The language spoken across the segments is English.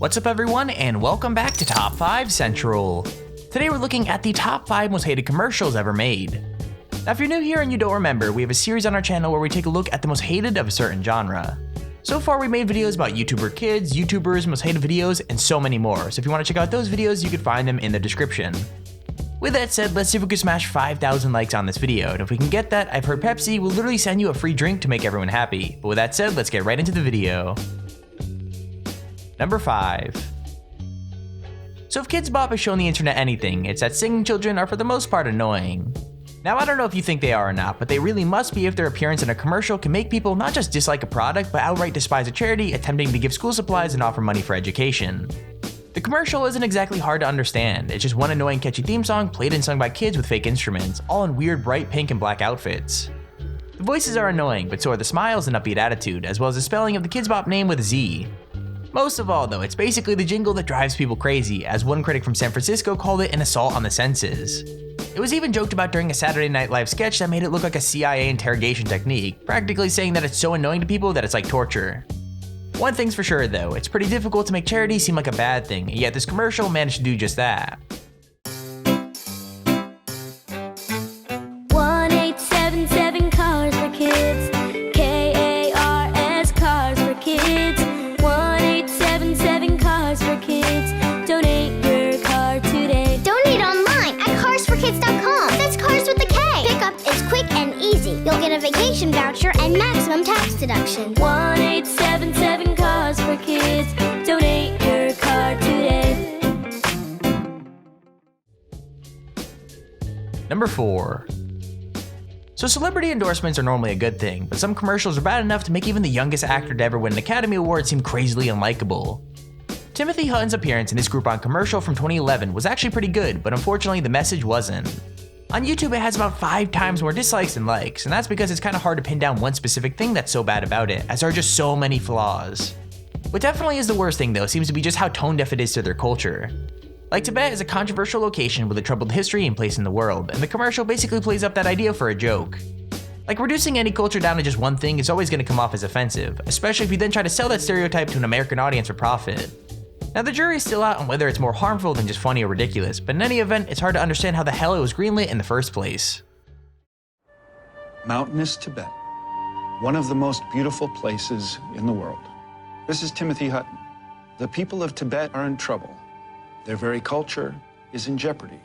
What's up everyone, and welcome back to Top 5 Central. Today we're looking at the top 5 most hated commercials ever made. Now if you're new here and you don't remember, we have a series on our channel where we take a look at the most hated of a certain genre. So far we made videos about YouTuber kids, YouTubers, most hated videos, and so many more, so if you want to check out those videos you can find them in the description. With that said, let's see if we can smash 5,000 likes on this video, and if we can get that, I've heard PEPSI will literally send you a free drink to make everyone happy. But with that said, let's get right into the video. Number 5. So if Kids Bop has shown the internet anything, it's that singing children are for the most part annoying. Now I don't know if you think they are or not, but they really must be if their appearance in a commercial can make people not just dislike a product, but outright despise a charity attempting to give school supplies and offer money for education. The commercial isn't exactly hard to understand, it's just one annoying catchy theme song played and sung by kids with fake instruments, all in weird bright pink and black outfits. The voices are annoying, but so are the smiles and upbeat attitude, as well as the spelling of the Kids Bop name with a Z. Most of all though, it's basically the jingle that drives people crazy, as one critic from San Francisco called it an assault on the senses. It was even joked about during a Saturday Night Live sketch that made it look like a CIA interrogation technique, practically saying that it's so annoying to people that it's like torture. One thing's for sure though, it's pretty difficult to make charity seem like a bad thing, and yet this commercial managed to do just that. 1877 cars for kids, KARS cars for kids, 1877 cars for kids, donate your car today. Donate online at carsforkids.com. That's cars with a K. Pickup is quick and easy. You'll get a vacation voucher and maximum tax deduction. 1877 cars for kids, donate your car today. Number 4. So celebrity endorsements are normally a good thing, but some commercials are bad enough to make even the youngest actor to ever win an Academy Award seem crazily unlikable. Timothy Hutton's appearance in this Groupon commercial from 2011 was actually pretty good, but unfortunately the message wasn't. On YouTube it has about 5 times more dislikes than likes, and that's because it's kinda hard to pin down one specific thing that's so bad about it, as there are just so many flaws. What definitely is the worst thing though seems to be just how tone deaf it is to their culture. Like Tibet is a controversial location with a troubled history and place in the world, and the commercial basically plays up that idea for a joke. Like reducing any culture down to just one thing is always gonna come off as offensive, especially if you then try to sell that stereotype to an American audience for profit. Now the jury is still out on whether it's more harmful than just funny or ridiculous, but in any event, it's hard to understand how the hell it was greenlit in the first place. Mountainous Tibet, one of the most beautiful places in the world. This is Timothy Hutton. The people of Tibet are in trouble. Their very culture is in jeopardy.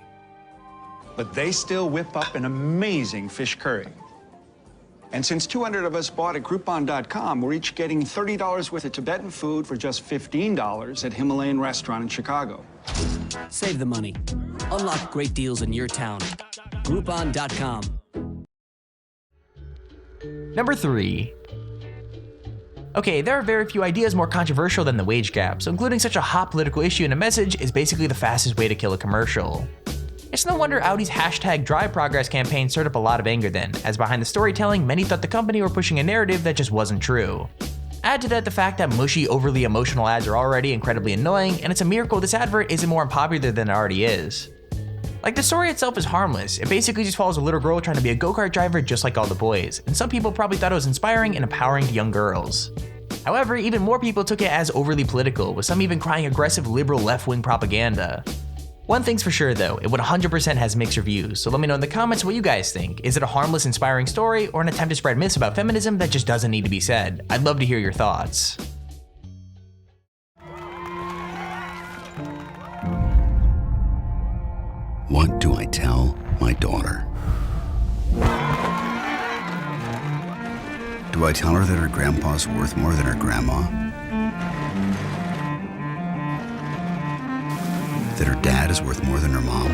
But they still whip up an amazing fish curry. And since 200 of us bought at Groupon.com, we're each getting $30 worth of Tibetan food for just $15 at Himalayan Restaurant in Chicago. Save the money. Unlock great deals in your town. Groupon.com. Number 3. Okay, there are very few ideas more controversial than the wage gap, so including such a hot political issue in a message is basically the fastest way to kill a commercial. It's no wonder Audi's hashtag Drive Progress campaign stirred up a lot of anger then, as behind the storytelling, many thought the company were pushing a narrative that just wasn't true. Add to that the fact that mushy, overly emotional ads are already incredibly annoying, and it's a miracle this advert isn't more unpopular than it already is. Like the story itself is harmless, it basically just follows a little girl trying to be a go-kart driver just like all the boys, and some people probably thought it was inspiring and empowering to young girls. However, even more people took it as overly political, with some even crying aggressive liberal left-wing propaganda. One thing's for sure though, it 100% has mixed reviews, so let me know in the comments what you guys think. Is it a harmless, inspiring story, or an attempt to spread myths about feminism that just doesn't need to be said? I'd love to hear your thoughts. What do I tell my daughter? Do I tell her that her grandpa's worth more than her grandma? That her dad is worth more than her mom?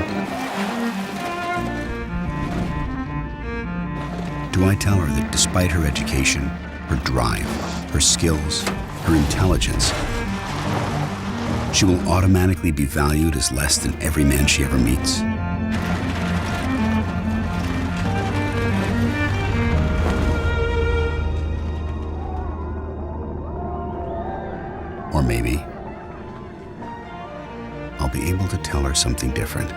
Do I tell her that despite her education, her drive, her skills, her intelligence, she will automatically be valued as less than every man she ever meets? Or maybe I'll be able to tell her something different.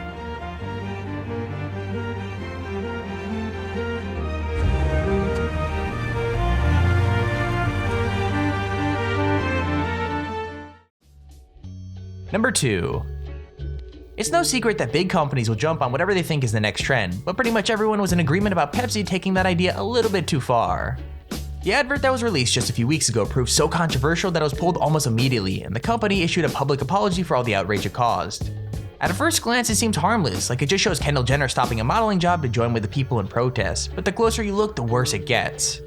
Number 2. It's no secret that big companies will jump on whatever they think is the next trend, but pretty much everyone was in agreement about Pepsi taking that idea a little bit too far. The advert that was released just a few weeks ago proved so controversial that it was pulled almost immediately, and the company issued a public apology for all the outrage it caused. At a first glance, it seems harmless, like it just shows Kendall Jenner stopping a modeling job to join with the people in protest, but the closer you look, the worse it gets.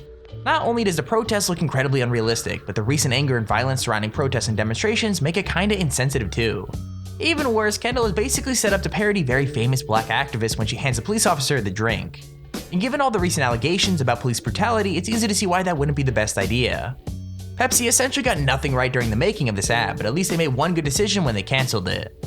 Not only does the protest look incredibly unrealistic, but the recent anger and violence surrounding protests and demonstrations make it kinda insensitive too. Even worse, Kendall is basically set up to parody very famous black activists when she hands a police officer the drink. And given all the recent allegations about police brutality, it's easy to see why that wouldn't be the best idea. Pepsi essentially got nothing right during the making of this ad, but at least they made one good decision when they cancelled it.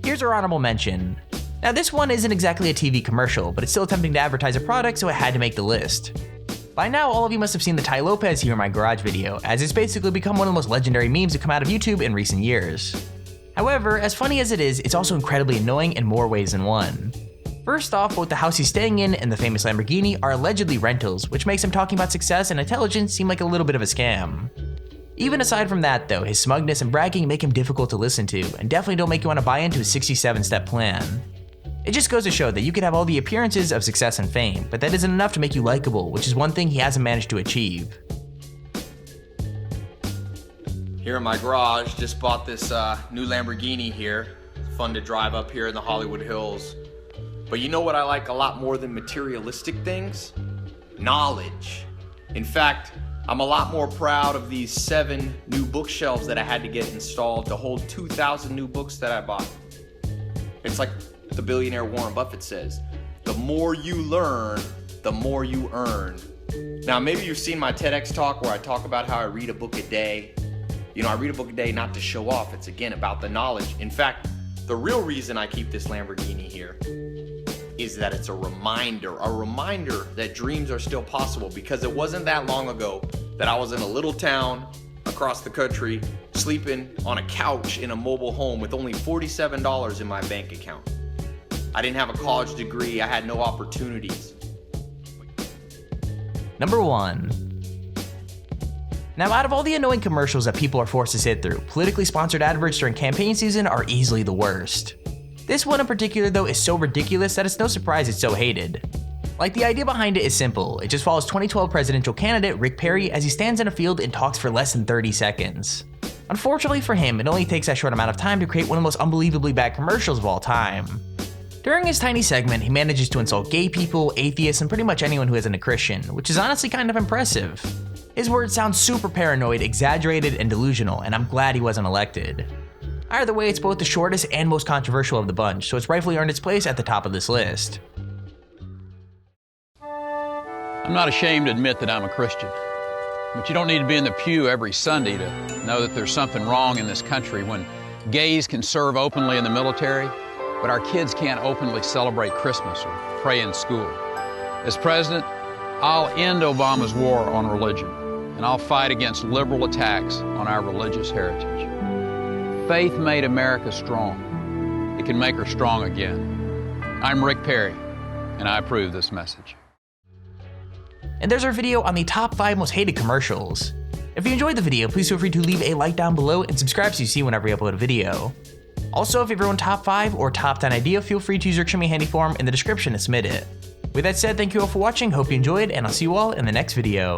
Here's our honorable mention. Now this one isn't exactly a TV commercial, but it's still attempting to advertise a product, so it had to make the list. By now, all of you must have seen the Ty Lopez Here in My Garage video, as it's basically become one of the most legendary memes to come out of YouTube in recent years. However, as funny as it is, it's also incredibly annoying in more ways than one. First off, both the house he's staying in and the famous Lamborghini are allegedly rentals, which makes him talking about success and intelligence seem like a little bit of a scam. Even aside from that though, his smugness and bragging make him difficult to listen to, and definitely don't make you want to buy into his 67-step plan. It just goes to show that you can have all the appearances of success and fame, but that isn't enough to make you likable, which is one thing he hasn't managed to achieve. Here in my garage, just bought this new Lamborghini here. It's fun to drive up here in the Hollywood Hills. But you know what I like a lot more than materialistic things? Knowledge. In fact, I'm a lot more proud of these 7 new bookshelves that I had to get installed to hold 2,000 new books that I bought. It's like the billionaire Warren Buffett says, the more you learn, the more you earn. Now, maybe you've seen my TEDx talk where I talk about how I read a book a day. You know, I read a book a day not to show off. It's again about the knowledge. In fact, the real reason I keep this Lamborghini here is that it's a reminder that dreams are still possible, because it wasn't that long ago that I was in a little town across the country sleeping on a couch in a mobile home with only $47 in my bank account. I didn't have a college degree, I had no opportunities. Number 1. Now, out of all the annoying commercials that people are forced to sit through, politically sponsored adverts during campaign season are easily the worst. This one in particular though is so ridiculous that it's no surprise it's so hated. Like, the idea behind it is simple. It just follows 2012 presidential candidate Rick Perry as he stands in a field and talks for less than 30 seconds. Unfortunately for him, it only takes that short amount of time to create one of the most unbelievably bad commercials of all time. During his tiny segment, he manages to insult gay people, atheists, and pretty much anyone who isn't a Christian, which is honestly kind of impressive. His words sound super paranoid, exaggerated, and delusional, and I'm glad he wasn't elected. Either way, it's both the shortest and most controversial of the bunch, so it's rightfully earned its place at the top of this list. I'm not ashamed to admit that I'm a Christian, but you don't need to be in the pew every Sunday to know that there's something wrong in this country when gays can serve openly in the military, but our kids can't openly celebrate Christmas or pray in school. As president, I'll end Obama's war on religion, and I'll fight against liberal attacks on our religious heritage. Faith made America strong. It can make her strong again. I'm Rick Perry, and I approve this message. And there's our video on the top 5 most hated commercials. If you enjoyed the video, please feel free to leave a like down below and subscribe so you see whenever we upload a video. Also, if you have your own top 5 or top 10 idea, feel free to use your Extremely Handy form in the description to submit it. With that said, thank you all for watching, hope you enjoyed, and I'll see you all in the next video.